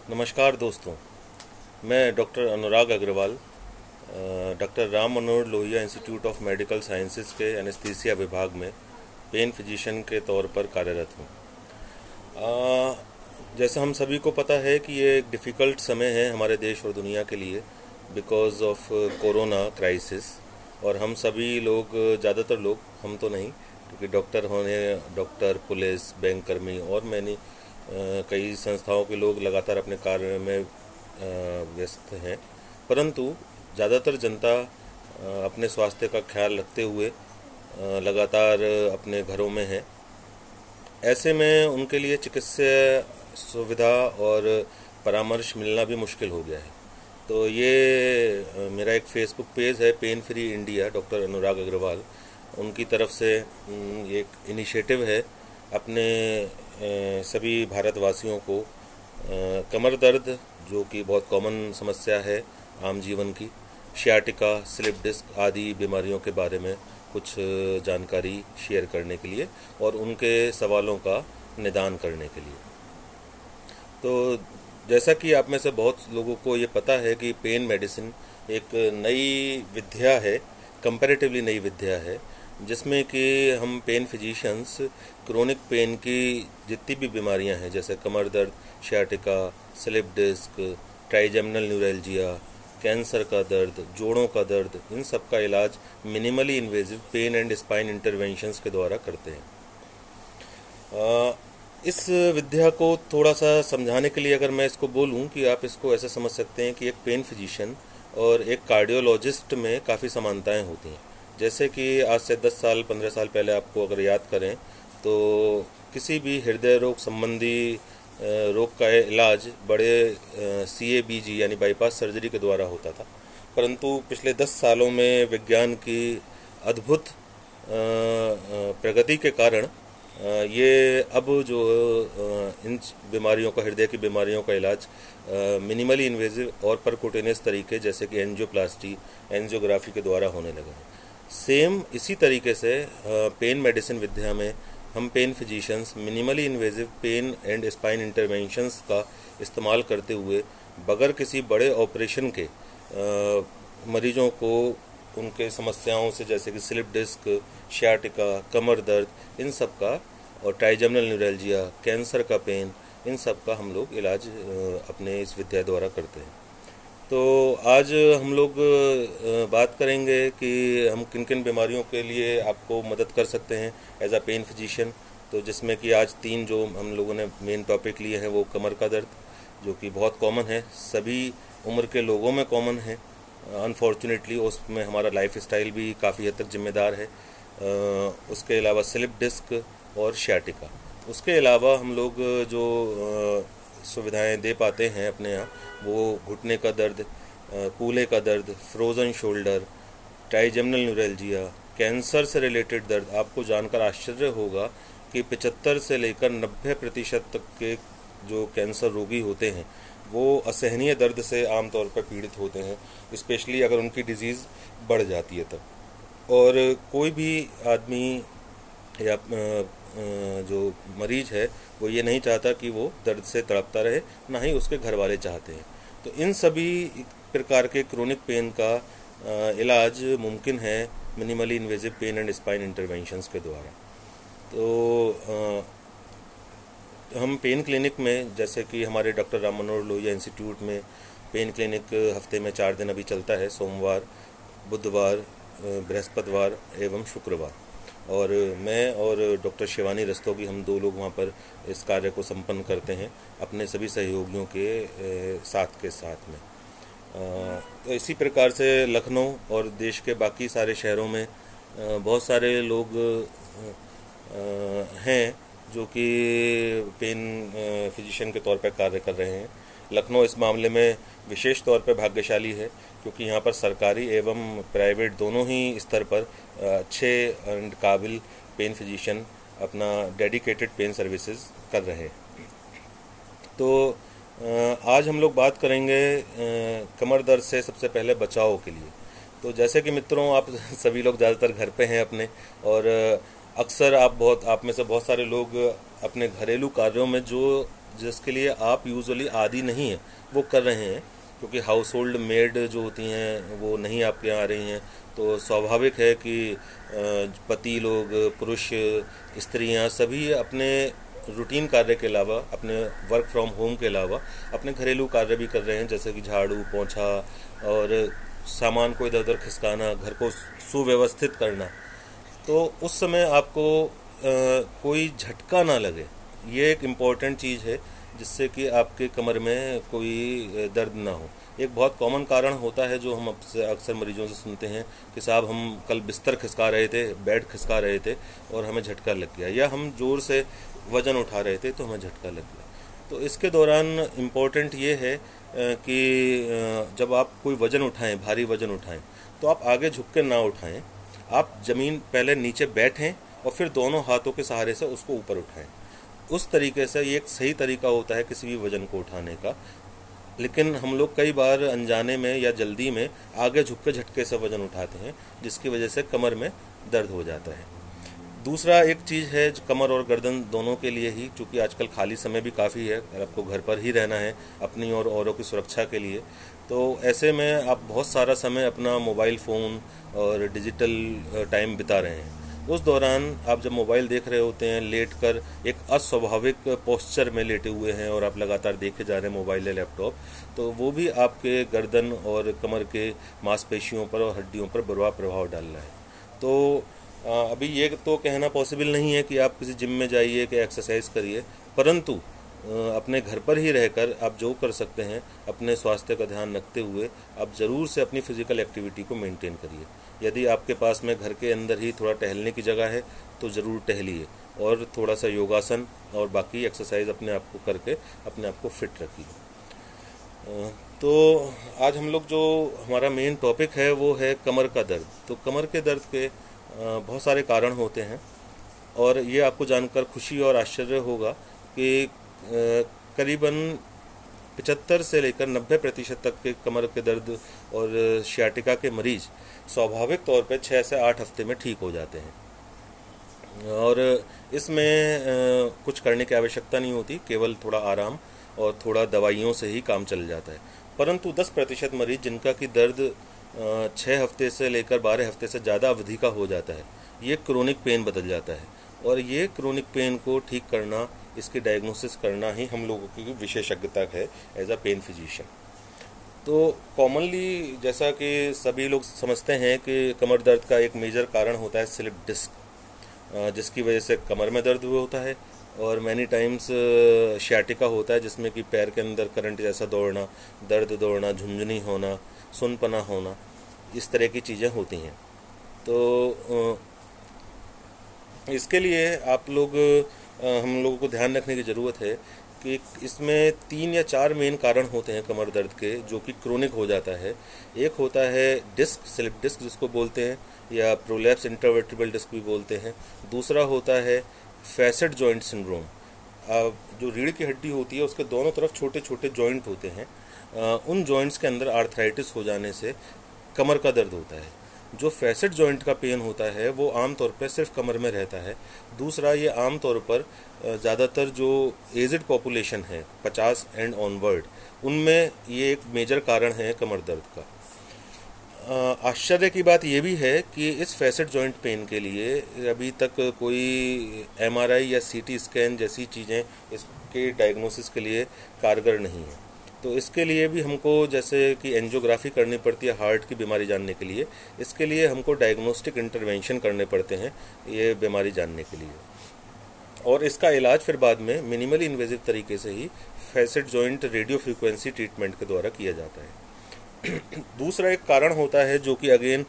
नमस्कार दोस्तों। मैं doctor Anurag Agarwal doctor Ram Manohar Lohia institute of medical sciences के एनेस्थीसिया विभाग में पेन फिजिशियन के तौर पर कार्यरत हूँ। जैसा हम सभी को पता है कि ये एक डिफ़िकल्ट समय है हमारे देश और दुनिया के लिए बिकॉज़ ऑफ कोरोना क्राइसिस। और हम सभी लोग, ज़्यादातर लोग, हम तो नहीं, क्योंकि डॉक्टर, पुलिस, बैंक कर्मी और कई संस्थाओं के लोग लगातार अपने कार्य में व्यस्त हैं। परंतु ज़्यादातर जनता अपने स्वास्थ्य का ख्याल रखते हुए लगातार अपने घरों में है। ऐसे में उनके लिए चिकित्सा सुविधा और परामर्श मिलना भी मुश्किल हो गया है। तो ये मेरा एक फेसबुक पेज है, pain free India, doctor Anurag Agarwal, उनकी तरफ से एक इनिशिएटिव है अपने सभी भारतवासियों को कमर दर्द, जो कि बहुत कॉमन समस्या है आम जीवन की, शियाटिका, स्लिप डिस्क आदि बीमारियों के बारे में कुछ जानकारी शेयर करने के लिए और उनके सवालों का निदान करने के लिए। तो जैसा कि आप में से बहुत लोगों को ये पता है कि पेन मेडिसिन एक नई विद्या है, कंपैरेटिवली नई विद्या है, जिसमें कि हम पेन फिजिशियंस क्रोनिक पेन की जितनी भी बीमारियां हैं, जैसे कमर दर्द, sciatica, slip disc, trigeminal neuralgia, cancer का दर्द, जोड़ों का दर्द, इन सब का इलाज minimally invasive pain and spine interventions के द्वारा करते हैं। इस विद्या को थोड़ा सा समझाने के लिए अगर मैं इसको बोलूं कि आप इसको ऐसे समझ सकते हैं कि एक पेन फिजिशियन और एक कार्डियोलॉजिस्ट में काफ़ी समानताएं होती हैं। जैसे कि आज से 10 साल 15 साल पहले आपको अगर याद करें तो किसी भी हृदय रोग संबंधी रोग का इलाज बड़े CABG यानी बाईपास सर्जरी के द्वारा होता था। परंतु पिछले 10 सालों में विज्ञान की अद्भुत प्रगति के कारण ये अब जो इन बीमारियों का, हृदय की बीमारियों का इलाज मिनिमली इन्वेजिव और परक्यूटेनियस तरीके जैसे कि एंजियोप्लास्टी, एंजियोग्राफी के द्वारा होने लगा है। सेम इसी तरीके से पेन मेडिसिन विद्या में हम pain physicians minimally invasive pain and spine interventions का इस्तेमाल करते हुए बगैर किसी बड़े ऑपरेशन के मरीजों को उनके समस्याओं से, जैसे कि स्लिप डिस्क, शियाटिका, कमर दर्द, इन सब का, और ट्राइजेमिनल न्यूरैल्जिया, कैंसर का पेन, इन सब का हम लोग इलाज अपने इस विद्या द्वारा करते हैं। तो आज हम लोग बात करेंगे कि हम किन किन बीमारियों के लिए आपको मदद कर सकते हैं एज अ पेन फिजिशियन। तो जिसमें कि आज 3 जो हम लोगों ने मेन टॉपिक लिए हैं वो कमर का दर्द, जो कि बहुत कॉमन है, सभी उम्र के लोगों में कॉमन है। अनफॉर्चुनेटली उसमें हमारा लाइफ स्टाइल भी काफ़ी हद तक जिम्मेदार है। उसके अलावा स्लिप डिस्क और शियाटिका। उसके अलावा हम लोग जो सुविधाएं दे पाते हैं अपने यहाँ, वो घुटने का दर्द, कूल्हे का दर्द, frozen shoulder, trigeminal neuralgia, cancer से रिलेटेड दर्द। आपको जानकर आश्चर्य होगा कि 75 से लेकर 90% तक के जो कैंसर रोगी होते हैं वो असहनीय दर्द से आमतौर पर पीड़ित होते हैं, स्पेशली अगर उनकी डिजीज़ बढ़ जाती है तब। और कोई भी आदमी या जो मरीज है वो ये नहीं चाहता कि वो दर्द से तड़पता रहे, ना ही उसके घर वाले चाहते हैं। तो इन सभी प्रकार के क्रोनिक पेन का इलाज मुमकिन है minimally invasive pain and spine interventions के द्वारा। तो हम पेन क्लिनिक में, जैसे कि हमारे डॉक्टर राम मनोहर लोहिया इंस्टीट्यूट में पेन क्लिनिक हफ्ते में 4 दिन अभी चलता है, सोमवार, बुधवार, बृहस्पतिवार एवं शुक्रवार। और मैं और डॉक्टर शिवानी रस्तोगी, हम 2 लोग वहाँ पर इस कार्य को संपन्न करते हैं अपने सभी सहयोगियों के साथ में। तो इसी प्रकार से लखनऊ और देश के बाकी सारे शहरों में बहुत सारे लोग हैं जो कि पेन फिजिशियन के तौर पर कार्य कर रहे हैं। लखनऊ इस मामले में विशेष तौर पर भाग्यशाली है, क्योंकि यहाँ पर सरकारी एवं प्राइवेट दोनों ही स्तर पर अच्छे एंड काबिल पेन फिजिशियन अपना डेडिकेटेड पेन सर्विसेज कर रहे हैं। तो आज हम लोग बात करेंगे कमर दर्द से सबसे पहले बचाव के लिए। तो जैसे कि मित्रों, आप सभी लोग ज़्यादातर घर पे हैं अपने, और अक्सर आप में से बहुत सारे लोग अपने घरेलू कार्यों में जो जिसके लिए आप यूजुअली आदी नहीं हैं वो कर रहे हैं, क्योंकि हाउस होल्ड मेड जो होती हैं वो नहीं आपके यहाँ आ रही हैं, तो स्वाभाविक है कि पति लोग, पुरुष, स्त्रियां सभी अपने रूटीन कार्य के अलावा, अपने वर्क फ्रॉम होम के अलावा अपने घरेलू कार्य भी कर रहे हैं, जैसे कि झाड़ू पोंछा और सामान को इधर उधर खिसकाना, घर को सुव्यवस्थित करना। तो उस समय आपको कोई झटका ना लगे, ये एक इम्पॉर्टेंट चीज़ है, जिससे कि आपके कमर में कोई दर्द ना हो। एक बहुत कॉमन कारण होता है जो हम अक्सर मरीजों से सुनते हैं कि साहब हम कल बिस्तर खिसका रहे थे, बेड खिसका रहे थे और हमें झटका लग गया, या हम ज़ोर से वज़न उठा रहे थे तो हमें झटका लग गया। तो इसके दौरान इम्पोर्टेंट ये है कि जब आप कोई वज़न उठाएं, भारी वज़न उठाएं, तो आप आगे झुक के ना उठाएं, आप ज़मीन पहले नीचे बैठें और फिर दोनों हाथों के सहारे से उसको ऊपर उठाएं। उस तरीके से ये एक सही तरीका होता है किसी भी वज़न को उठाने का। लेकिन हम लोग कई बार अनजाने में या जल्दी में आगे झुक के झटके से वज़न उठाते हैं, जिसकी वजह से कमर में दर्द हो जाता है। दूसरा एक चीज़ है कमर और गर्दन दोनों के लिए ही, चूँकि आजकल खाली समय भी काफ़ी है, अगर आपको घर पर ही रहना है अपनी और औरों की सुरक्षा के लिए, तो ऐसे में आप बहुत सारा समय अपना मोबाइल फ़ोन और डिजिटल टाइम बिता रहे हैं। उस दौरान आप जब मोबाइल देख रहे होते हैं लेट कर, एक अस्वाभाविक पोस्चर में लेटे हुए हैं और आप लगातार देखे जा रहे हैं मोबाइल या लैपटॉप, तो वो भी आपके गर्दन और कमर के मांसपेशियों पर और हड्डियों पर बुरा प्रभाव डाल रहा है। तो अभी ये तो कहना पॉसिबल नहीं है कि आप किसी जिम में जाइए कि एक्सरसाइज करिए, परंतु अपने घर पर ही रहकर आप जो कर सकते हैं अपने स्वास्थ्य का ध्यान रखते हुए आप ज़रूर से अपनी फिज़िकल एक्टिविटी को मेंटेन करिए। यदि आपके पास में घर के अंदर ही थोड़ा टहलने की जगह है तो ज़रूर टहलिए, और थोड़ा सा योगासन और बाकी एक्सरसाइज अपने आप को करके अपने आप को फिट रखिए। तो आज हम लोग जो हमारा मेन टॉपिक है वो है कमर का दर्द। तो कमर के दर्द के बहुत सारे कारण होते हैं, और ये आपको जानकर खुशी और आश्चर्य होगा कि करीबन 75 से लेकर 90% तक के कमर के दर्द और शियाटिका के मरीज स्वाभाविक तौर पे 6 से 8 हफ्ते में ठीक हो जाते हैं, और इसमें कुछ करने की आवश्यकता नहीं होती, केवल थोड़ा आराम और थोड़ा दवाइयों से ही काम चल जाता है। परंतु 10% मरीज जिनका कि दर्द 6 हफ्ते से लेकर 12 हफ्ते से ज़्यादा अवधि का हो जाता है, ये क्रोनिक पेन बदल जाता है, और ये क्रोनिक पेन को ठीक करना, इसकी डायग्नोसिस करना ही हम लोगों की विशेषज्ञता है एज अ पेन फिजिशियन। तो कॉमनली जैसा कि सभी लोग समझते हैं कि कमर दर्द का एक मेजर कारण होता है स्लिप डिस्क, जिसकी वजह से कमर में दर्द होता है, और मैनी टाइम्स शियाटिका होता है, जिसमें कि पैर के अंदर करंट जैसा दौड़ना, दर्द दौड़ना, झुंझुनी होना, सुनपना होना, इस तरह की चीज़ें होती हैं। तो इसके लिए आप लोग हम लोगों को ध्यान रखने की ज़रूरत है कि इसमें 3 या 4 मेन कारण होते हैं कमर दर्द के, जो कि क्रोनिक हो जाता है। एक होता है डिस्क, स्लिप डिस्क जिसको बोलते हैं, या प्रोलैप्स इंटरवर्टिब्रल डिस्क भी बोलते हैं। दूसरा होता है फैसेट जॉइंट सिंड्रोम, जो रीढ़ की हड्डी होती है उसके दोनों तरफ छोटे छोटे जॉइंट होते हैं, उन जॉइंट्स के अंदर आर्थराइटिस हो जाने से कमर का दर्द होता है। जो फैसेट जॉइंट का पेन होता है वो आमतौर पर सिर्फ कमर में रहता है। दूसरा, ये आमतौर पर ज़्यादातर जो एजड पॉपुलेशन है 50 एंड ऑनवर्ड, उनमें ये एक मेजर कारण है कमर दर्द का। आश्चर्य की बात ये भी है कि इस फैसेट जॉइंट पेन के लिए अभी तक कोई MRI या CT स्कैन जैसी चीज़ें इसके डायग्नोसिस के लिए कारगर नहीं है। तो इसके लिए भी हमको जैसे कि एंजियोग्राफी करनी पड़ती है हार्ट की बीमारी जानने के लिए, इसके लिए हमको डायग्नोस्टिक इंटरवेंशन करने पड़ते हैं ये बीमारी जानने के लिए, और इसका इलाज फिर बाद में मिनिमली इन्वेजिव तरीके से ही facet joint radio frequency treatment के द्वारा किया जाता है। दूसरा एक कारण होता है जो कि अगेन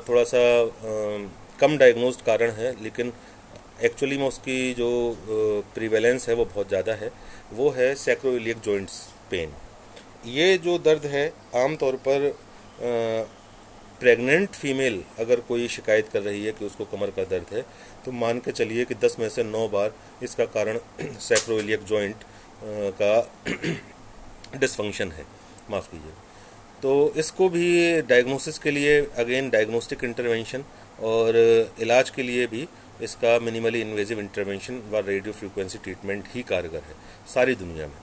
थोड़ा सा कम डायग्नोस्ड कारण है, लेकिन एक्चुअली में उसकी जो प्रीवेलेंस है वो बहुत ज़्यादा है, वो है सैक्रोइलियक जॉइंट्स पेन। ये जो दर्द है आमतौर पर प्रेग्नेंट फीमेल अगर कोई शिकायत कर रही है कि उसको कमर का दर्द है, तो मान के चलिए कि 10 में से 9 बार इसका कारण सैक्रोइलियक जॉइंट का डिसफंक्शन है, माफ़ कीजिए। तो इसको भी डायग्नोसिस के लिए अगेन डायग्नोस्टिक इंटरवेंशन और इलाज के लिए भी इसका मिनिमली इन्वेजिव इंटरवेंशन व रेडियो फ्रीक्वेंसी ट्रीटमेंट ही कारगर है सारी दुनिया में।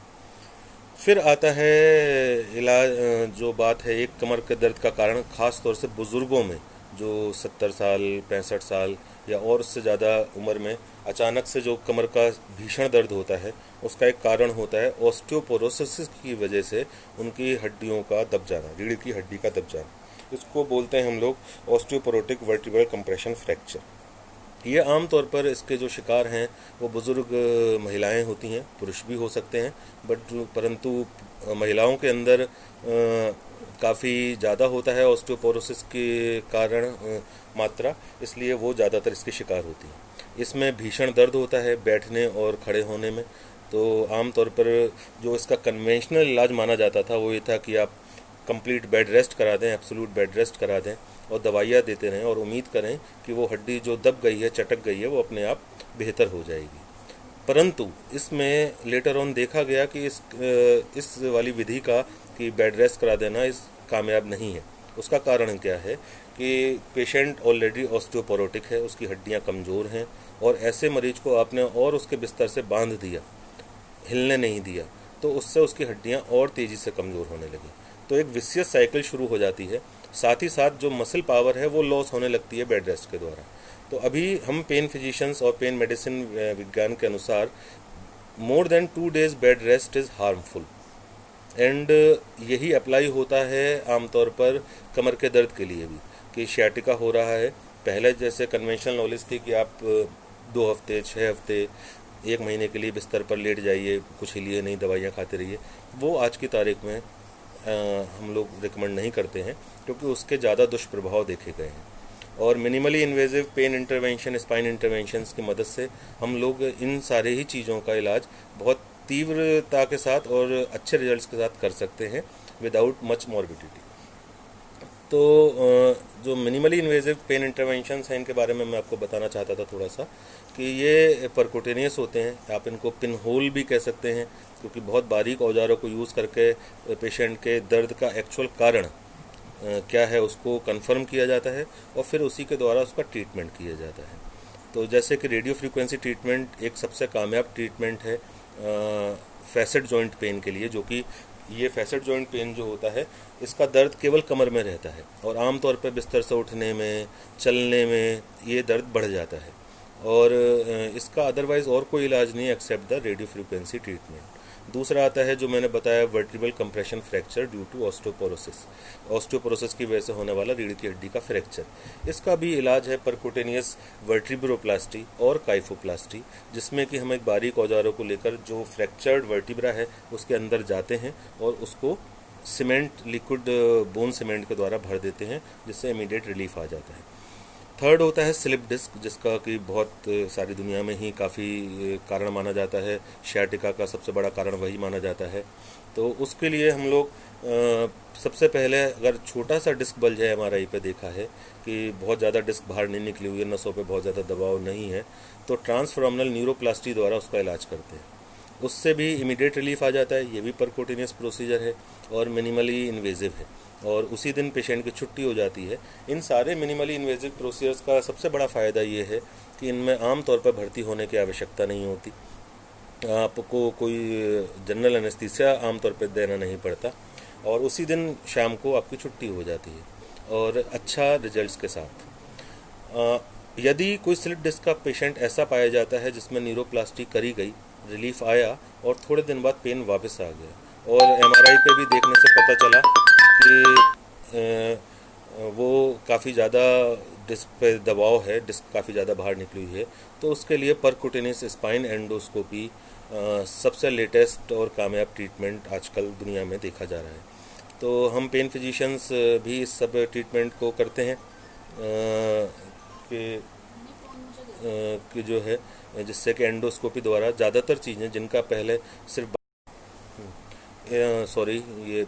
फिर आता है इलाज, जो बात है एक कमर के दर्द का कारण, ख़ास तौर से बुज़ुर्गों में जो 70 साल 65 साल या और उससे ज़्यादा उम्र में अचानक से जो कमर का भीषण दर्द होता है, उसका एक कारण होता है ऑस्टियोपोरोसिस की वजह से उनकी हड्डियों का दब जाना, रीढ़ की हड्डी का दब जाना। इसको बोलते हैं हम लोग ऑस्टियोपोरोटिक वर्टिब्रल कंप्रेशन फ्रैक्चर। ये आम तौर पर इसके जो शिकार हैं वो बुज़ुर्ग महिलाएं होती हैं, पुरुष भी हो सकते हैं, परंतु महिलाओं के अंदर काफ़ी ज़्यादा होता है ऑस्टियोपोरोसिस के कारण मात्रा, इसलिए वो ज़्यादातर इसके शिकार होती हैं। इसमें भीषण दर्द होता है बैठने और खड़े होने में। तो आम तौर पर जो इसका कन्वेंशनल इलाज माना जाता था वो ये था कि आप कंप्लीट बेड रेस्ट करा दें, एब्सोल्यूट बेड रेस्ट करा दें और दवाइयाँ देते रहें और उम्मीद करें कि वो हड्डी जो दब गई है, चटक गई है, वो अपने आप बेहतर हो जाएगी। परंतु इसमें लेटर ऑन देखा गया कि इस वाली विधि का कि बेड रेस्ट करा देना इस कामयाब नहीं है। उसका कारण क्या है कि पेशेंट ऑलरेडी ऑस्टियोपोरोटिक है, उसकी हड्डियाँ कमज़ोर हैं और ऐसे मरीज को आपने और उसके बिस्तर से बांध दिया, हिलने नहीं दिया, तो उससे उसकी हड्डियाँ और तेज़ी से कमज़ोर होने लगी। तो एक विशियस साइकिल शुरू हो जाती है। साथ ही साथ जो मसल पावर है वो लॉस होने लगती है बेड रेस्ट के द्वारा। तो अभी हम पेन फिजिशियंस और पेन मेडिसिन विज्ञान के अनुसार more than 2 days bed rest is harmful and यही अप्लाई होता है आमतौर पर कमर के दर्द के लिए भी, कि शियाटिका हो रहा है। पहले जैसे कन्वेंशनल नॉलेज थी कि आप 2 हफ्ते 6 हफ्ते 1 महीने के लिए बिस्तर पर लेट जाइए, कुछ हिलिए नहीं, दवाइयाँ खाते रहिए, वो आज की तारीख में हम लोग रिकमेंड नहीं करते हैं क्योंकि उसके ज़्यादा दुष्प्रभाव देखे गए हैं। और minimally invasive pain intervention, spine interventions की मदद से हम लोग इन सारे ही चीज़ों का इलाज बहुत तीव्रता के साथ और अच्छे रिजल्ट्स के साथ कर सकते हैं विदाउट मच मॉर्बिडिटी। तो जो मिनिमली इन्वेजिव पेन इंटरवेंशंस हैं इनके बारे में मैं आपको बताना चाहता था थोड़ा सा, कि ये परकुटेनियस होते हैं। आप इनको पिन होल भी कह सकते हैं क्योंकि बहुत बारीक औजारों को यूज़ करके पेशेंट के दर्द का एक्चुअल कारण क्या है उसको कंफर्म किया जाता है और फिर उसी के द्वारा उसका ट्रीटमेंट किया जाता है। तो जैसे कि रेडियो फ्रीक्वेंसी ट्रीटमेंट एक सबसे कामयाब ट्रीटमेंट है फैसेट जॉइंट पेन के लिए, जो कि ये फैसेट जॉइंट पेन जो होता है इसका दर्द केवल कमर में रहता है और आमतौर पर बिस्तर से उठने में, चलने में ये दर्द बढ़ जाता है और इसका अदरवाइज़ और कोई इलाज नहीं except the radio frequency treatment. दूसरा आता है जो मैंने बताया vertebral compression fracture due to osteoporosis, osteoporosis की वजह से होने वाला रीढ़ की हड्डी का फ्रैक्चर। इसका भी इलाज है परकुटेनियस वर्टिब्रोप्लास्टी और काइफोप्लास्टी, जिसमें कि हम एक बारीक औजारों को लेकर जो फ्रैक्चर्ड वर्टिब्रा है उसके अंदर जाते हैं और उसको सीमेंट, लिक्विड बोन सीमेंट के द्वारा भर देते हैं, जिससे इमीडिएट रिलीफ आ जाता है। थर्ड होता है स्लिप डिस्क, जिसका कि बहुत सारी दुनिया में ही काफ़ी कारण माना जाता है। शियाटिका का सबसे बड़ा कारण वही माना जाता है। तो उसके लिए हम लोग सबसे पहले अगर छोटा सा डिस्क बल्ज है, MRI पे देखा है कि बहुत ज़्यादा डिस्क बाहर नहीं निकली हुई है, नसों पे बहुत ज़्यादा दबाव नहीं है, तो ट्रांसफॉर्मनल न्यूरोप्लास्टी द्वारा उसका इलाज करते हैं। उससे भी इमीडिएट रिलीफ आ जाता है। ये भी परकुटेनियस प्रोसीजर है और मिनिमली इन्वेजिव है और उसी दिन पेशेंट की छुट्टी हो जाती है। इन सारे मिनिमली इन्वेजिव प्रोसीजर्स का सबसे बड़ा फ़ायदा ये है कि इनमें आम तौर पर भर्ती होने की आवश्यकता नहीं होती, आपको कोई जनरल एनेस्थीसिया आम तौर पर देना नहीं पड़ता और उसी दिन शाम को आपकी छुट्टी हो जाती है और अच्छा रिजल्ट्स के साथ। यदि कोई स्लिप डिस्क का पेशेंट ऐसा पाया जाता है जिसमें न्यूरोप्लास्टी करी गई, रिलीफ आया और थोड़े दिन बाद पेन वापस आ गया और MRI पे भी देखने से पता चला कि वो काफ़ी ज़्यादा डिस्क पे दबाव है, डिस्क काफ़ी ज़्यादा बाहर निकली हुई है, तो उसके लिए परकुटेनियस स्पाइन एंडोस्कोपी सबसे लेटेस्ट और कामयाब ट्रीटमेंट आजकल दुनिया में देखा जा रहा है। तो हम पेन फिजिशियंस भी इस सब ट्रीटमेंट को करते हैं कि जो है जिससे कि एंडोस्कोपी द्वारा ज़्यादातर चीज़ें जिनका पहले सिर्फ सॉरी ये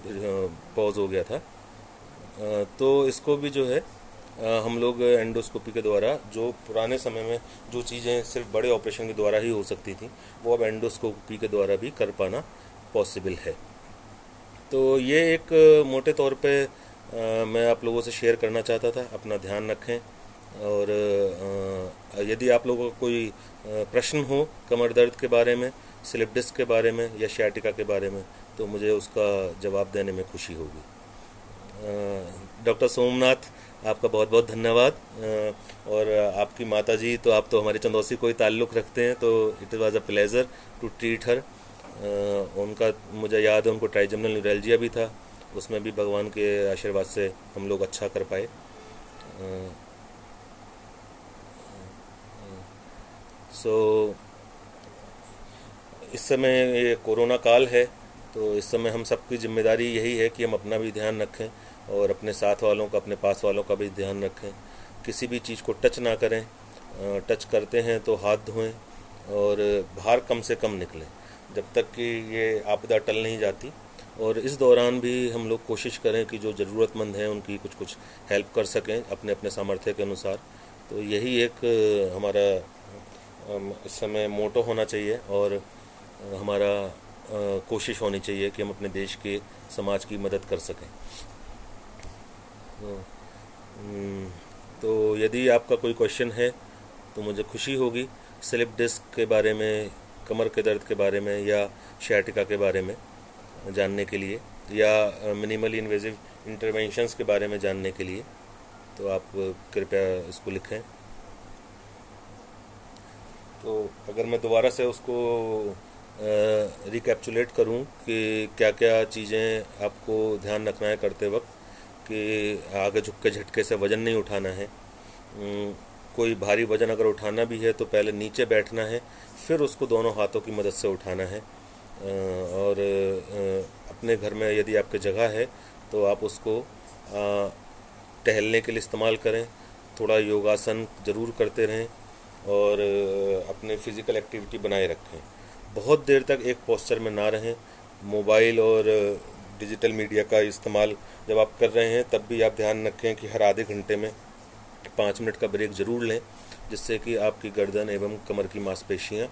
पॉज हो गया था, तो इसको भी जो है हम लोग एंडोस्कोपी के द्वारा जो पुराने समय में जो चीज़ें सिर्फ बड़े ऑपरेशन के द्वारा ही हो सकती थी वो अब एंडोस्कोपी के द्वारा भी कर पाना पॉसिबल है। तो ये एक मोटे तौर पे मैं आप लोगों से शेयर करना चाहता था। अपना ध्यान रखें और यदि आप लोगों का कोई प्रश्न हो कमर दर्द के बारे में, स्लिप डिस्क के बारे में या शियाटिका के बारे में, तो मुझे उसका जवाब देने में खुशी होगी। डॉक्टर सोमनाथ, आपका बहुत बहुत धन्यवाद। और आपकी माताजी, तो आप तो हमारे चंदौसी को ही ताल्लुक़ रखते हैं, तो it was a pleasure to treat her. उनका मुझे याद है उनको ट्राइजेमिनल न्यूरैल्जिया भी था, उसमें भी भगवान के आशीर्वाद से हम लोग अच्छा कर पाए। इस समय ये कोरोना काल है, तो इस समय हम सबकी जिम्मेदारी यही है कि हम अपना भी ध्यान रखें और अपने साथ वालों का, अपने पास वालों का भी ध्यान रखें। किसी भी चीज़ को टच ना करें, टच करते हैं तो हाथ धोएं और बाहर कम से कम निकलें जब तक कि ये आपदा टल नहीं जाती। और इस दौरान भी हम लोग कोशिश करें कि जो ज़रूरतमंद हैं उनकी कुछ कुछ हेल्प कर सकें अपने अपने सामर्थ्य के अनुसार। तो यही एक हमारा इस समय मोटो होना चाहिए और हमारा कोशिश होनी चाहिए कि हम अपने देश के समाज की मदद कर सकें। तो यदि आपका कोई क्वेश्चन है तो मुझे खुशी होगी स्लिप डिस्क के बारे में, कमर के दर्द के बारे में या शियाटिका के बारे में जानने के लिए, या मिनिमली इन्वेजिव इंटरवेंशंस के बारे में जानने के लिए। तो आप कृपया इसको लिखें। तो अगर मैं दोबारा से उसको रिकैप्चुलेट करूं कि क्या क्या चीज़ें आपको ध्यान रखना है करते वक्त, कि आगे झुक के झटके से वज़न नहीं उठाना है। कोई भारी वज़न अगर उठाना भी है तो पहले नीचे बैठना है, फिर उसको दोनों हाथों की मदद से उठाना है। और अपने घर में यदि आपकी जगह है तो आप उसको टहलने के लिए इस्तेमाल करें। थोड़ा योगासन ज़रूर करते रहें और अपने फिज़िकल एक्टिविटी बनाए रखें। बहुत देर तक एक पोस्चर में ना रहें। मोबाइल और डिजिटल मीडिया का इस्तेमाल जब आप कर रहे हैं तब भी आप ध्यान रखें कि हर आधे घंटे में 5 मिनट का ब्रेक ज़रूर लें, जिससे कि आपकी गर्दन एवं कमर की मांसपेशियां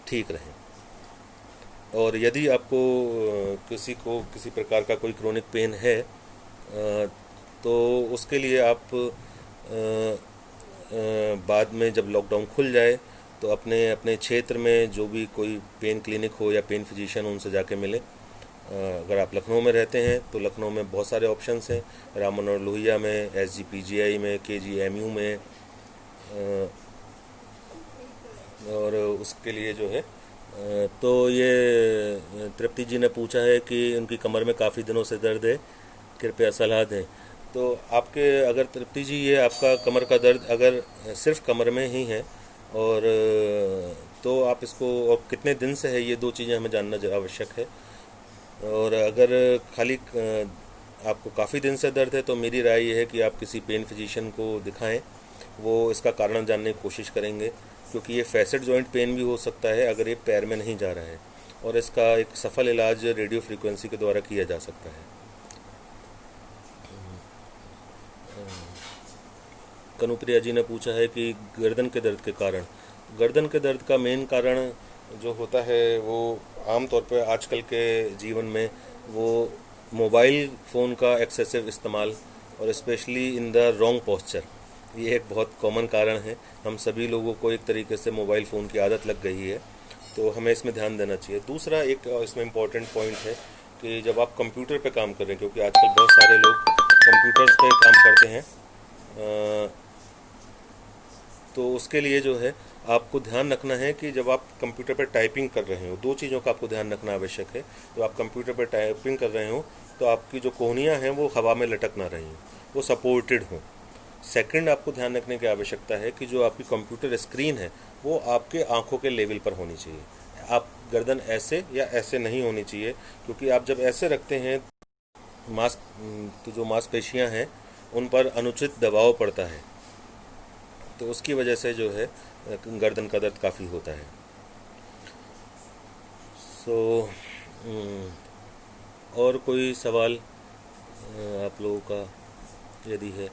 ठीक रहें। और यदि आपको किसी को किसी प्रकार का कोई क्रोनिक पेन है तो उसके लिए आप बाद में जब लॉकडाउन खुल जाए तो अपने अपने क्षेत्र में जो भी कोई पेन क्लिनिक हो या पेन फिजिशियन, उनसे जाके मिलें। अगर आप लखनऊ में रहते हैं तो लखनऊ में बहुत सारे ऑप्शंस हैं, राम मनोहर लोहिया में, SGPGI में, KGMU में। और उसके लिए जो है तो ये तृप्ति जी ने पूछा है कि उनकी कमर में काफ़ी दिनों से दर्द है, कृपया सलाह दें। तो आपके, अगर तृप्ति जी ये आपका कमर का दर्द अगर सिर्फ कमर में ही है और तो आप इसको, और कितने दिन से है, ये 2 चीज़ें हमें जानना आवश्यक है। और अगर खाली आपको काफ़ी दिन से दर्द है तो मेरी राय ये है कि आप किसी पेन फिजिशियन को दिखाएं, वो इसका कारण जानने की कोशिश करेंगे, क्योंकि ये फैसेट जॉइंट पेन भी हो सकता है अगर ये पैर में नहीं जा रहा है, और इसका एक सफल इलाज रेडियो फ्रीक्वेंसी के द्वारा किया जा सकता है। कनुप्रिया जी ने पूछा है कि गर्दन के दर्द के कारण, गर्दन के दर्द का मेन कारण जो होता है वो आमतौर पर आजकल के जीवन में वो मोबाइल फ़ोन का एक्सेसिव इस्तेमाल और specially in the wrong posture, ये एक बहुत कॉमन कारण है। हम सभी लोगों को एक तरीके से मोबाइल फ़ोन की आदत लग गई है, तो हमें इसमें ध्यान देना चाहिए। दूसरा एक इसमें इम्पॉर्टेंट पॉइंट है कि जब आप कंप्यूटर पे काम कर रहे हैं, क्योंकि आजकल बहुत सारे लोग कंप्यूटर्स पे काम करते हैं, तो उसके लिए जो है आपको ध्यान रखना है कि जब आप कंप्यूटर पर टाइपिंग कर रहे हो, 2 चीज़ों का आपको ध्यान रखना आवश्यक है। जब आप कंप्यूटर पर टाइपिंग कर रहे हो तो आपकी जो कोहनियाँ हैं वो हवा में लटक ना रही, वो सपोर्टेड हों। सेकंड, आपको ध्यान रखने की आवश्यकता है कि जो आपकी कंप्यूटर स्क्रीन है वो आपके आंखों के लेवल पर होनी चाहिए। आप गर्दन ऐसे या ऐसे नहीं होनी चाहिए, क्योंकि आप जब ऐसे रखते हैं तो जो मांसपेशियां हैं उन पर अनुचित दबाव पड़ता है, तो उसकी वजह से जो है गर्दन का दर्द काफ़ी होता है। और कोई सवाल आप लोगों का यदि है?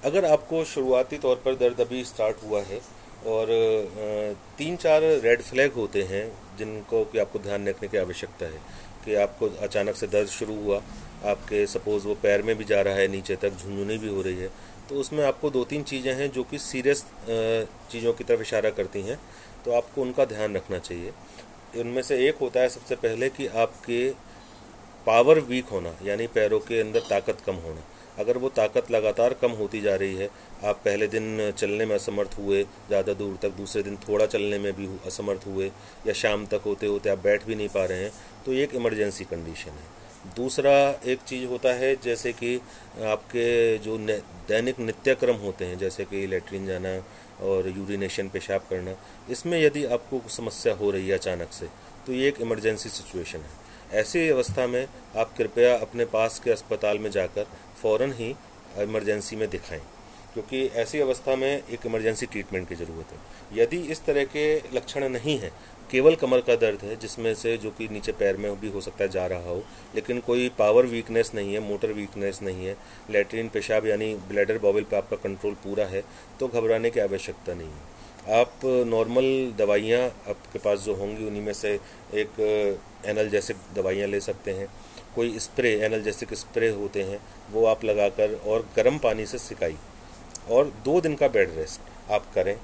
अगर आपको शुरुआती तौर पर दर्द अभी स्टार्ट हुआ है और 3-4 रेड फ्लैग होते हैं जिनको कि आपको ध्यान रखने की आवश्यकता है, कि आपको अचानक से दर्द शुरू हुआ, आपके सपोज़ वो पैर में भी जा रहा है, नीचे तक झुनझुनी भी हो रही है, तो उसमें आपको 2-3 चीज़ें हैं जो कि सीरियस चीज़ों की तरफ इशारा करती हैं, तो आपको उनका ध्यान रखना चाहिए। उनमें से एक होता है सबसे पहले कि आपके पावर वीक होना, यानी पैरों के अंदर ताकत कम होना। अगर वो ताकत लगातार कम होती जा रही है, आप पहले दिन चलने में असमर्थ हुए ज़्यादा दूर तक, दूसरे दिन थोड़ा चलने में भी असमर्थ हुए, या शाम तक होते होते आप बैठ भी नहीं पा रहे हैं, तो ये एक इमरजेंसी कंडीशन है। दूसरा एक चीज़ होता है जैसे कि आपके जो दैनिक नित्यक्रम होते हैं, जैसे कि लेटरिन जाना और यूरिनेशन पेशाब करना, इसमें यदि आपको समस्या हो रही है अचानक से, तो ये एक इमरजेंसी सिचुएशन है। ऐसी अवस्था में आप कृपया अपने पास के अस्पताल में जाकर फ़ौरन ही इमरजेंसी में दिखाएं, क्योंकि ऐसी अवस्था में एक इमरजेंसी ट्रीटमेंट की ज़रूरत है। यदि इस तरह के लक्षण नहीं हैं, केवल कमर का दर्द है जिसमें से जो कि नीचे पैर में भी हो सकता है जा रहा हो, लेकिन कोई पावर वीकनेस नहीं है, मोटर वीकनेस नहीं है, लैट्रिन पेशाब यानी ब्लैडर बॉबल पे आपका कंट्रोल पूरा है, तो घबराने की आवश्यकता नहीं है। आप नॉर्मल दवाइयाँ आपके पास जो होंगी उन्हीं में से एक एनाल्जेसिक दवाइयाँ ले सकते हैं। कोई स्प्रे, एनाल्जेसिक स्प्रे होते हैं, वो आप लगाकर और गर्म पानी से सिकाई, और 2 दिन का बेड रेस्ट आप करें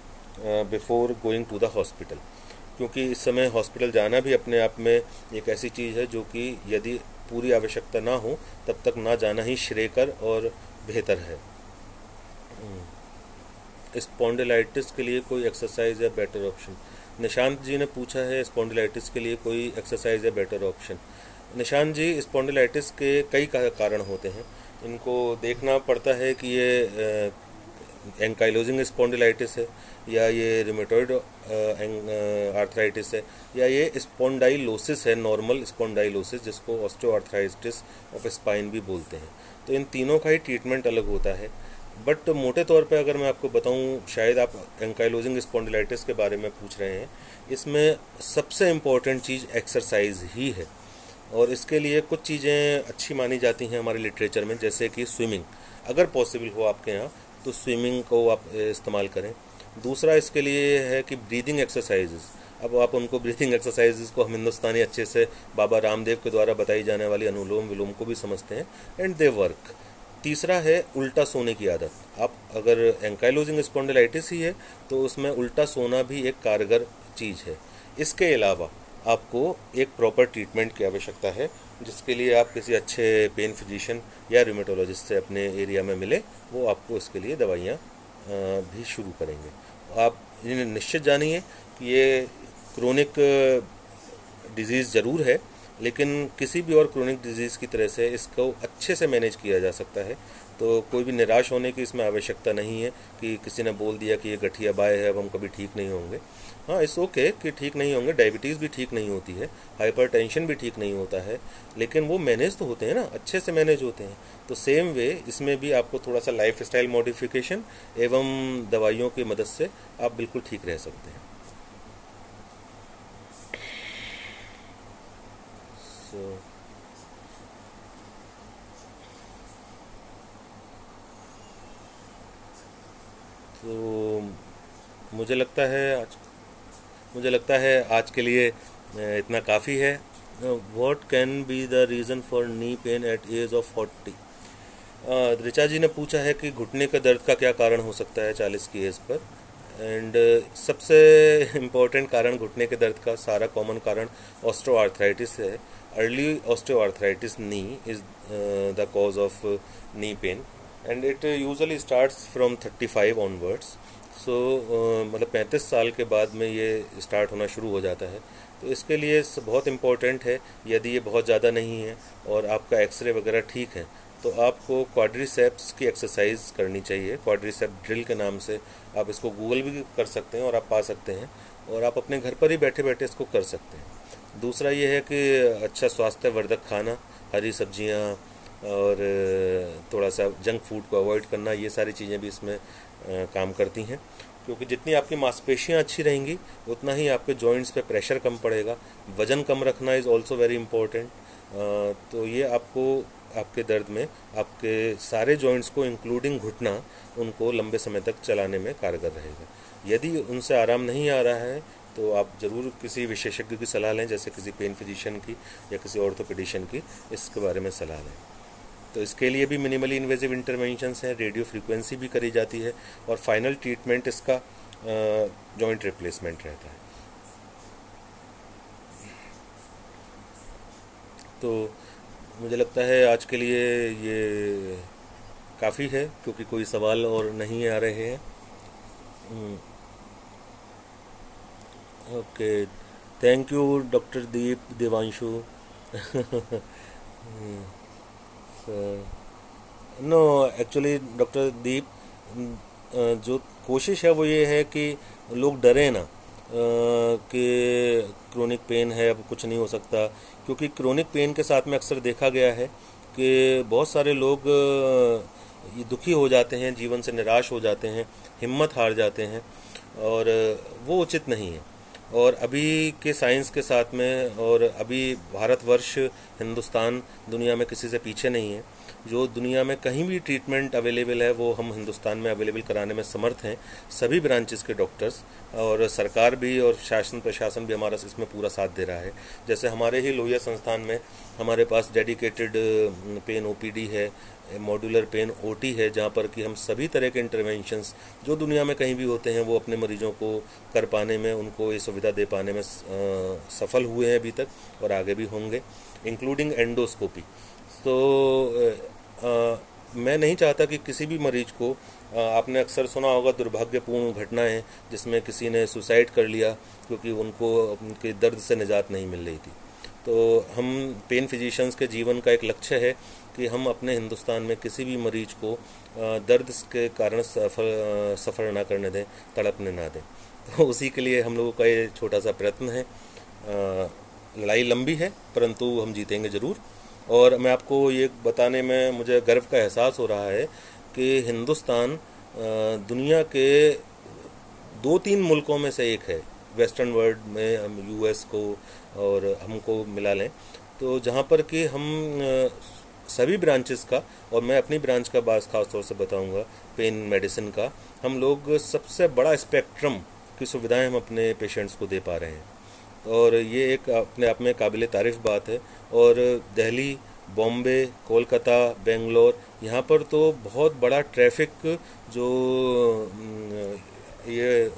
before going to the hospital, क्योंकि इस समय हॉस्पिटल जाना भी अपने आप में एक ऐसी चीज़ है जो कि यदि पूरी आवश्यकता ना हो तब तक ना जाना ही श्रेयकर और बेहतर है। स्पॉन्डिलाइटिस के लिए कोई एक्सरसाइज या बेटर ऑप्शन? निशांत जी ने पूछा है स्पॉन्डिलाइटिस के लिए कोई एक्सरसाइज या बेटर ऑप्शन। निशांत जी, स्पॉन्डिलाइटिस के कई कारण होते हैं, इनको देखना पड़ता है कि ये एंकाइलोजिंग स्पॉन्डिलाइटिस है, या ये रिमेटॉइड आर्थराइटिस है, या ये स्पॉन्डाइलोसिस है, नॉर्मल स्पॉन्डाइलोसिस, जिसको ऑस्टियोआर्थराइटिस ऑफ स्पाइन भी बोलते हैं। तो इन तीनों का ही ट्रीटमेंट अलग होता है। बट मोटे तौर पे अगर मैं आपको बताऊं, शायद आप एंकाइलोजिंग स्पॉन्डिलाइटिस के बारे में पूछ रहे हैं, इसमें सबसे इम्पॉर्टेंट चीज़ एक्सरसाइज ही है, और इसके लिए कुछ चीज़ें अच्छी मानी जाती हैं हमारे लिटरेचर में, जैसे कि स्विमिंग, अगर पॉसिबल हो आपके यहाँ तो स्विमिंग को आप इस्तेमाल करें। दूसरा इसके लिए है कि ब्रीदिंग एक्सरसाइजेस, अब आप उनको ब्रीथिंग एक्सरसाइजेस को हम हिंदुस्तानी अच्छे से बाबा रामदेव के द्वारा बताई जाने वाली अनुलोम विलोम को भी समझते हैं, एंड दे वर्क। तीसरा है उल्टा सोने की आदत। आप अगर एंकाइलोजिंग स्पॉन्डिलाइटिस ही है तो उसमें उल्टा सोना भी एक कारगर चीज़ है। इसके अलावा आपको एक प्रॉपर ट्रीटमेंट की आवश्यकता है, जिसके लिए आप किसी अच्छे पेन फिजिशियन या रिमेटोलॉजिस्ट से अपने एरिया में मिले, वो आपको इसके लिए दवाइयाँ भी शुरू करेंगे। आप ये निश्चित जानिए कि ये क्रोनिक डिजीज़ ज़रूर है, लेकिन किसी भी और क्रोनिक डिजीज़ की तरह से इसको अच्छे से मैनेज किया जा सकता है। तो कोई भी निराश होने की इसमें आवश्यकता नहीं है कि किसी ने बोल दिया कि ये गठिया बाय है, अब हम कभी ठीक नहीं होंगे। हाँ, इट्स ओके कि ठीक नहीं होंगे, डायबिटीज़ भी ठीक नहीं होती है, हाइपरटेंशन भी ठीक नहीं होता है, लेकिन वो मैनेज तो होते हैं ना, अच्छे से मैनेज होते हैं। तो सेम वे इसमें भी आपको थोड़ा सा लाइफ स्टाइल मॉडिफिकेशन एवं दवाइयों की मदद से आप बिल्कुल ठीक रह सकते हैं। तो मुझे लगता है आज के लिए इतना काफ़ी है। What can be the reason for knee pain at age of 40? Richa ji ने पूछा है कि घुटने का दर्द का क्या कारण हो सकता है 40 की एज पर। एंड सबसे इम्पोर्टेंट कारण घुटने के दर्द का सारा कॉमन कारण ऑस्टियोआर्थराइटिस है। Early osteoarthritis knee is the cause of knee pain, and it usually starts from 35 onwards. So मतलब 35 साल के बाद में ये स्टार्ट होना शुरू हो जाता है। तो इसके लिए बहुत इम्पोर्टेंट है, यदि ये बहुत ज़्यादा नहीं है और आपका एक्सरे वगैरह ठीक है, तो आपको क्वाड्रिसेप्स की एक्सरसाइज करनी चाहिए। क्वाड्रिसेप ड्रिल के नाम से आप इसको गूगल भी कर सकते हैं और आप पा सकते हैं, और आप अपने घर पर ही बैठे बैठे इसको कर सकते हैं। दूसरा ये है कि अच्छा स्वास्थ्यवर्धक खाना, हरी सब्जियां और थोड़ा सा जंक फूड को अवॉइड करना, ये सारी चीज़ें भी इसमें काम करती हैं, क्योंकि जितनी आपकी मांसपेशियां अच्छी रहेंगी उतना ही आपके जॉइंट्स पे प्रेशर कम पड़ेगा। वज़न कम रखना इज़ ऑल्सो वेरी इंपॉर्टेंट। तो ये आपको आपके दर्द में आपके सारे जॉइंट्स को इंक्लूडिंग घुटना, उनको लंबे समय तक चलाने में कारगर रहेगा। यदि उनसे आराम नहीं आ रहा है तो आप ज़रूर किसी विशेषज्ञ की सलाह लें, जैसे किसी पेन फिजिशियन की या किसी ऑर्थोपेडिशियन की, इसके बारे में सलाह लें। तो इसके लिए भी मिनिमली इन्वेजिव इंटरवेंशंस हैं, रेडियो फ्रीक्वेंसी भी करी जाती है और फाइनल ट्रीटमेंट इसका जॉइंट रिप्लेसमेंट रहता है। तो मुझे लगता है आज के लिए ये काफ़ी है, क्योंकि कोई सवाल और नहीं आ रहे हैं। Okay, thank you doctor Deep Devanshu. No, actually doctor Deep, जो कोशिश है वो ये है कि लोग डरें ना कि क्रोनिक पेन है अब कुछ नहीं हो सकता, क्योंकि क्रोनिक पेन के साथ में अक्सर देखा गया है कि बहुत सारे लोग ये दुखी हो जाते हैं, जीवन से निराश हो जाते हैं, हिम्मत हार जाते हैं, और वो उचित नहीं है। और अभी के साइंस के साथ में, और अभी भारतवर्ष, हिंदुस्तान दुनिया में किसी से पीछे नहीं है। जो दुनिया में कहीं भी ट्रीटमेंट अवेलेबल है वो हम हिंदुस्तान में अवेलेबल कराने में समर्थ हैं, सभी ब्रांचेस के डॉक्टर्स, और सरकार भी और शासन प्रशासन भी हमारा इसमें पूरा साथ दे रहा है। जैसे हमारे ही लोहिया संस्थान में हमारे पास डेडिकेटेड पेन ओपीडी है, मॉड्यूलर पेन ओटी है, जहाँ पर कि हम सभी तरह के इंटरवेंशंस जो दुनिया में कहीं भी होते हैं वो अपने मरीजों को कर पाने में, उनको ये सुविधा दे पाने में सफल हुए हैं अभी तक, और आगे भी होंगे, इंक्लूडिंग एंडोस्कोपी। तो मैं नहीं चाहता कि किसी भी मरीज को, आपने अक्सर सुना होगा दुर्भाग्यपूर्ण घटनाएं जिसमें किसी ने सुसाइड कर लिया क्योंकि उनको उनके दर्द से निजात नहीं मिल रही थी। तो हम पेन फिजिशियंस के जीवन का एक लक्ष्य है कि हम अपने हिंदुस्तान में किसी भी मरीज को दर्द के कारण सफ़र ना करने दें, तड़पने ना दें। तो उसी के लिए हम लोगों का ये छोटा सा प्रयत्न है। लड़ाई लंबी है परंतु हम जीतेंगे ज़रूर। और मैं आपको ये बताने में मुझे गर्व का एहसास हो रहा है कि हिंदुस्तान दुनिया के 2-3 मुल्कों में से एक है, वेस्टर्न वर्ल्ड में हम यूएस को और हमको मिला लें, तो जहाँ पर कि हम सभी ब्रांचेस का, और मैं अपनी ब्रांच का बात खास तौर से बताऊंगा, पेन मेडिसिन का, हम लोग सबसे बड़ा स्पेक्ट्रम की सुविधाएं हम अपने पेशेंट्स को दे पा रहे हैं, और ये एक अपने आप में काबिल तारीफ़ बात है। और दिल्ली, बॉम्बे, कोलकाता, बेंगलोर, यहाँ पर तो बहुत बड़ा ट्रैफिक, जो ये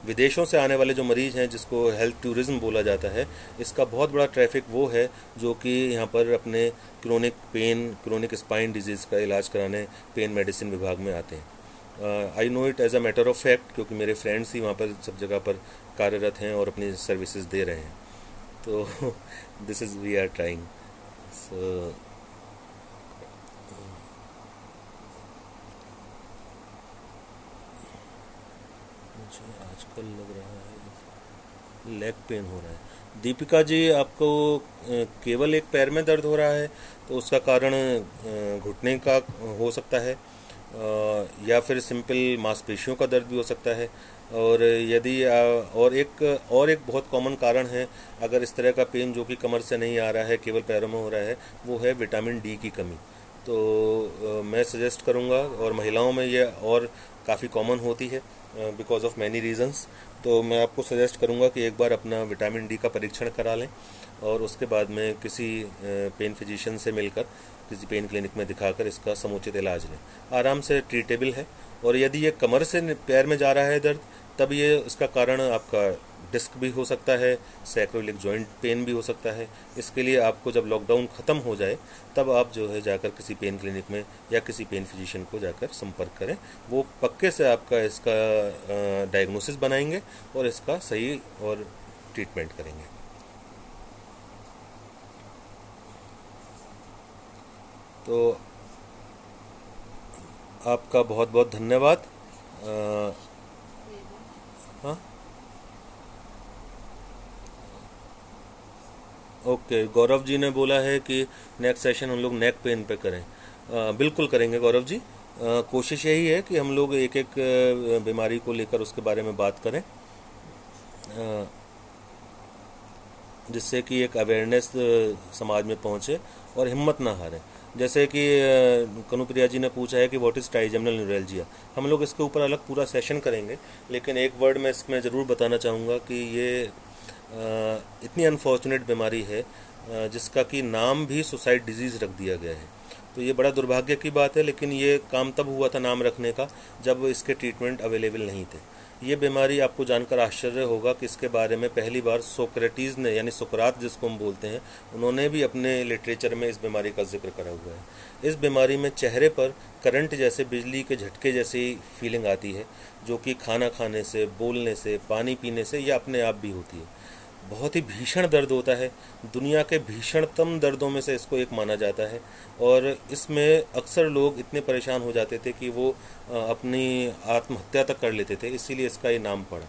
विदेशों से आने वाले जो मरीज़ हैं जिसको हेल्थ टूरिज़्म बोला जाता है, इसका बहुत बड़ा ट्रैफिक वो है जो कि यहाँ पर अपने chronic pain, chronic spine disease का इलाज कराने पेन मेडिसिन विभाग में आते हैं। I know it as a matter of fact, क्योंकि मेरे फ्रेंड्स ही वहाँ पर सब जगह पर कार्यरत हैं और अपनी सर्विसेज दे रहे हैं। तो this is we are trying. So मुझे आजकल लग रहा है लेग पेन हो रहा है। दीपिका जी, आपको केवल एक पैर में दर्द हो रहा है तो उसका कारण घुटने का हो सकता है, या फिर सिंपल मांसपेशियों का दर्द भी हो सकता है। और यदि और एक बहुत कॉमन कारण है अगर इस तरह का पेन जो कि कमर से नहीं आ रहा है, केवल पैरों में हो रहा है, वो है विटामिन डी की कमी। तो मैं सजेस्ट करूँगा, और महिलाओं में ये और काफ़ी कॉमन होती है बिकॉज ऑफ मैनी रीजंस, तो मैं आपको सजेस्ट करूँगा कि एक बार अपना विटामिन डी का परीक्षण करा लें और उसके बाद में किसी पेन फिजिशियन से मिलकर किसी पेन क्लिनिक में दिखाकर इसका समुचित इलाज लें। आराम से ट्रीटेबल है। और यदि ये कमर से पैर में जा रहा है दर्द, तब ये इसका कारण आपका डिस्क भी हो सकता है, सैक्रोइलिक जॉइंट पेन भी हो सकता है। इसके लिए आपको जब लॉकडाउन ख़त्म हो जाए तब आप जो है जाकर किसी पेन क्लिनिक में या किसी पेन फिजिशियन को जाकर संपर्क करें। वो पक्के से आपका इसका डायग्नोसिस बनाएंगे और इसका सही और ट्रीटमेंट करेंगे। तो आपका बहुत बहुत धन्यवाद। हाँ, ओके, गौरव जी ने बोला है कि नेक्स्ट सेशन हम लोग नेक पेन पे करें। बिल्कुल करेंगे गौरव जी। कोशिश यही है कि हम लोग एक एक बीमारी को लेकर उसके बारे में बात करें, जिससे कि एक अवेयरनेस समाज में पहुंचे और हिम्मत ना हारें। जैसे कि कनुप्रिया जी ने पूछा है कि व्हाट इज़ ट्राइजेमिनल न्यूरैल्जिया, हम लोग इसके ऊपर अलग पूरा सेशन करेंगे, लेकिन एक वर्ड में इसमें ज़रूर बताना चाहूँगा कि ये इतनी अनफॉर्चुनेट बीमारी है जिसका कि नाम भी सुसाइड डिजीज़ रख दिया गया है। तो ये बड़ा दुर्भाग्य की बात है, लेकिन ये काम तब हुआ था नाम रखने का जब इसके ट्रीटमेंट अवेलेबल नहीं थे। ये बीमारी आपको जानकर आश्चर्य होगा कि इसके बारे में पहली बार सोक्रेटिस ने, यानी सुकरात जिसको हम बोलते हैं, उन्होंने भी अपने लिटरेचर में इस बीमारी का जिक्र करा हुआ है। इस बीमारी में चेहरे पर करंट जैसे, बिजली के झटके जैसी फीलिंग आती है, जो कि खाना खाने से, बोलने से, पानी पीने से या अपने आप भी होती है। बहुत ही भीषण दर्द होता है, दुनिया के भीषणतम दर्दों में से इसको एक माना जाता है। और इसमें अक्सर लोग इतने परेशान हो जाते थे कि वो अपनी आत्महत्या तक कर लेते थे, इसीलिए इसका ये नाम पड़ा।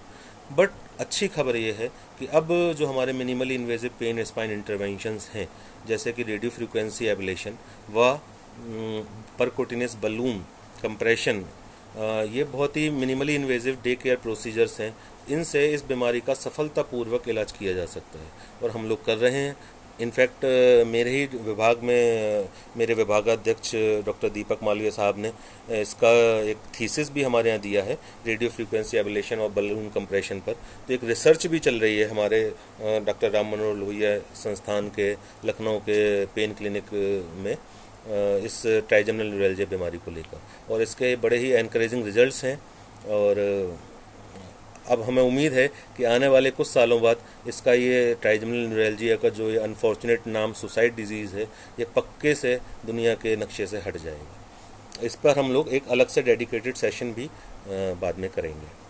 बट अच्छी खबर ये है कि अब जो हमारे minimally invasive pain spine interventions हैं, जैसे कि रेडियो फ्रिक्वेंसी एब्लेशन व परकोटिनस बलून कंप्रेशन, ये बहुत ही minimally invasive day care procedures हैं। इनसे इस बीमारी का सफलतापूर्वक इलाज किया जा सकता है और हम लोग कर रहे हैं। इनफैक्ट मेरे ही विभाग में मेरे विभागाध्यक्ष डॉक्टर दीपक मालवीय साहब ने इसका एक थीसिस भी हमारे यहाँ दिया है, रेडियो फ्रीक्वेंसी एब्लेशन और बलून कंप्रेशन पर। तो एक रिसर्च भी चल रही है हमारे डॉक्टर राम मनोहर लोहिया संस्थान के लखनऊ के पेन क्लिनिक में इस ट्राइजेमिनल न्यूरैल्जिया बीमारी को लेकर, और इसके बड़े ही एनकरेजिंग रिजल्ट्स हैं। और अब हमें उम्मीद है कि आने वाले कुछ सालों बाद इसका ये ट्राइजेमिनल न्यूरैल्जिया का जो ये अनफॉर्चुनेट नाम सुसाइड डिजीज़ है, ये पक्के से दुनिया के नक्शे से हट जाएगा। इस पर हम लोग एक अलग से डेडिकेटेड सेशन भी बाद में करेंगे।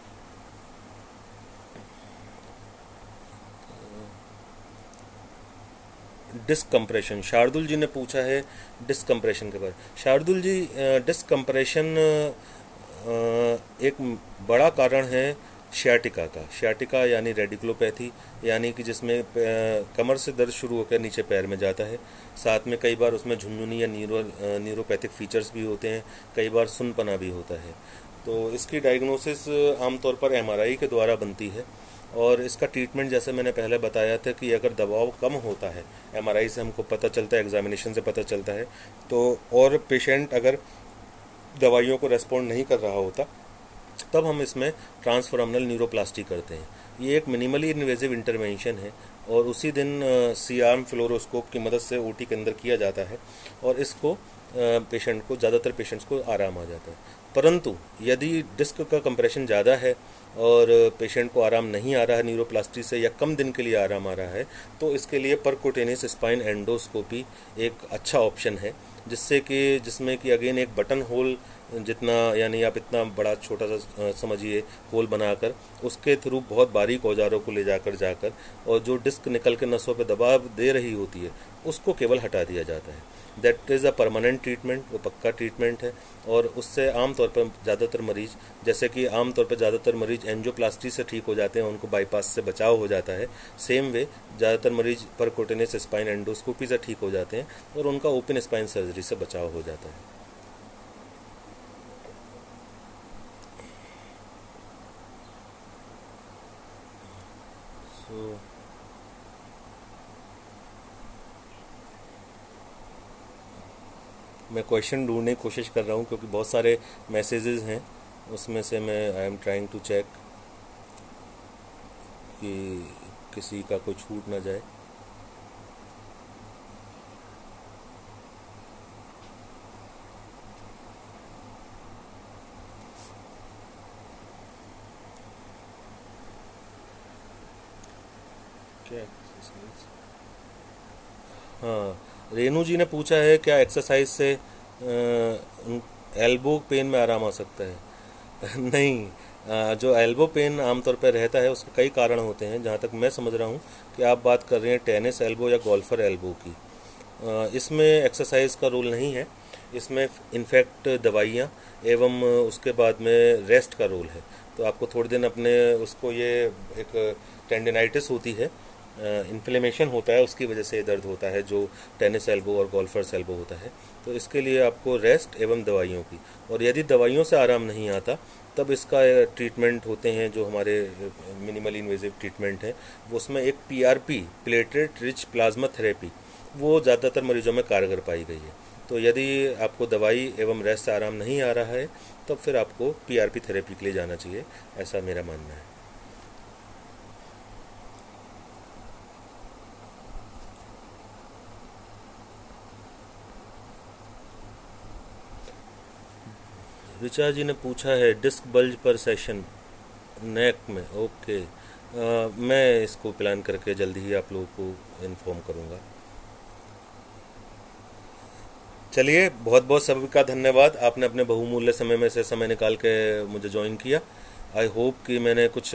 डिस्क कंप्रेशन, शार्दुल जी ने पूछा है डिस्क कंप्रेशन के बारे में। शार्दुल जी, डिस्क कंप्रेशन एक बड़ा कारण है शियाटिका का। शियाटिका यानी रेडिकुलोपैथी, यानी कि जिसमें कमर से दर्द शुरू होकर नीचे पैर में जाता है। साथ में कई बार उसमें झुनझुनी या न्यूरोपैथिक फीचर्स भी होते हैं, कई बार सुनपना भी होता है। तो इसकी डायग्नोसिस आमतौर पर एमआरआई के द्वारा बनती है, और इसका ट्रीटमेंट जैसे मैंने पहले बताया था कि अगर दबाव कम होता है, एमआरआई से हमको पता चलता है, एग्जामिनेशन से पता चलता है, तो और पेशेंट अगर दवाइयों को रेस्पॉन्ड नहीं कर रहा होता, तब हम इसमें ट्रांसफॉर्मनल न्यूरोप्लास्टी करते हैं। ये एक मिनिमली इन्वेजिव इंटरवेंशन है और उसी दिन सी आर्म फ्लोरोस्कोप की मदद से ओटी के अंदर किया जाता है, और इसको पेशेंट को, ज़्यादातर पेशेंट्स को आराम आ जाता है। परंतु यदि डिस्क का कंप्रेशन ज़्यादा है और पेशेंट को आराम नहीं आ रहा है न्यूरोप्लास्टी से, या कम दिन के लिए आराम आ रहा है, तो इसके लिए परक्यूटेनियस स्पाइन एंडोस्कोपी एक अच्छा ऑप्शन है, जिसमें कि अगेन एक बटन होल जितना, यानी आप इतना बड़ा छोटा सा समझिए होल बनाकर उसके थ्रू बहुत बारीक औजारों को ले जाकर और जो डिस्क निकल के नसों पे दबाव दे रही होती है उसको केवल हटा दिया जाता है। That is a permanent treatment, वो पक्का ट्रीटमेंट है। और उससे आमतौर पर ज़्यादातर मरीज, जैसे कि आमतौर पर ज़्यादातर मरीज एंजियोप्लास्टी से ठीक हो जाते हैं, उनको बाईपास से बचाव हो जाता है, सेम वे ज़्यादातर मरीज परक्यूटेनियस स्पाइन एंडोस्कोपी से ठीक हो जाते हैं और उनका ओपन स्पाइन सर्जरी से बचाव हो जाता है। मैं क्वेश्चन ढूंढने की कोशिश कर रहा हूँ क्योंकि बहुत सारे मैसेजेस हैं, उसमें से मैं I am trying to check कि किसी का कोई छूट ना जाए। क्या? हाँ, रेनू जी ने पूछा है क्या एक्सरसाइज से एल्बो पेन में आराम आ सकता है? नहीं, जो एल्बो पेन आमतौर पर रहता है उसके कई कारण होते हैं। जहाँ तक मैं समझ रहा हूँ कि आप बात कर रहे हैं टेनिस एल्बो या गोल्फर एल्बो की। इसमें एक्सरसाइज का रोल नहीं है, इसमें इनफैक्ट दवाइयाँ एवं उसके बाद में रेस्ट का रोल है। तो आपको थोड़े दिन अपने उसको, ये एक टेंडिनाइटिस होती है, इन्फ्लेमेशन होता है, उसकी वजह से ये दर्द होता है जो टेनिस एल्बो और गोल्फर्स एल्बो होता है। तो इसके लिए आपको रेस्ट एवं दवाइयों की, और यदि दवाइयों से आराम नहीं आता तब इसका ट्रीटमेंट होते हैं जो हमारे मिनिमल इन्वेजिव ट्रीटमेंट है, वो उसमें एक PRP, platelet rich plasma therapy, वो ज़्यादातर मरीजों में कारगर पाई गई है। तो यदि आपको दवाई एवं रेस्ट से आराम नहीं आ रहा है तब फिर आपको पीआरपी थेरेपी के लिए जाना चाहिए, ऐसा मेरा मानना है। ऋचा जी ने पूछा है डिस्क बल्ज पर सेशन नेक में। ओके, मैं इसको प्लान करके जल्दी ही आप लोगों को इन्फॉर्म करूँगा। चलिए, बहुत बहुत सभी का धन्यवाद, आपने अपने बहुमूल्य समय में से समय निकाल के मुझे ज्वाइन किया। आई होप कि मैंने कुछ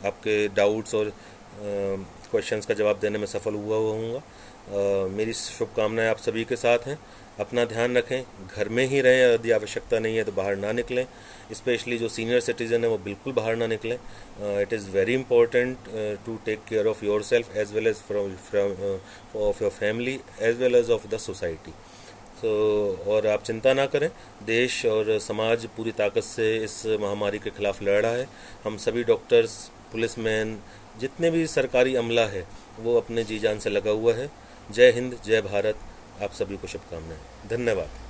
आपके डाउट्स और क्वेश्चंस का जवाब देने में सफल हुआ होऊंगा। मेरी शुभकामनाएं आप सभी के साथ हैं। अपना ध्यान रखें, घर में ही रहें, यदि आवश्यकता नहीं है तो बाहर ना निकलें। स्पेशली जो सीनियर सिटीज़न है वो बिल्कुल बाहर ना निकलें। It is very important to take care of yourself as well as of your family as well as of the society. और आप चिंता ना करें, देश और समाज पूरी ताकत से इस महामारी के खिलाफ लड़ रहा है। हम सभी डॉक्टर्स, पुलिसमैन, जितने भी सरकारी अमला है वो अपने जी जान से लगा हुआ है। जय हिंद, जय भारत। आप सभी को शुभकामनाएं। धन्यवाद।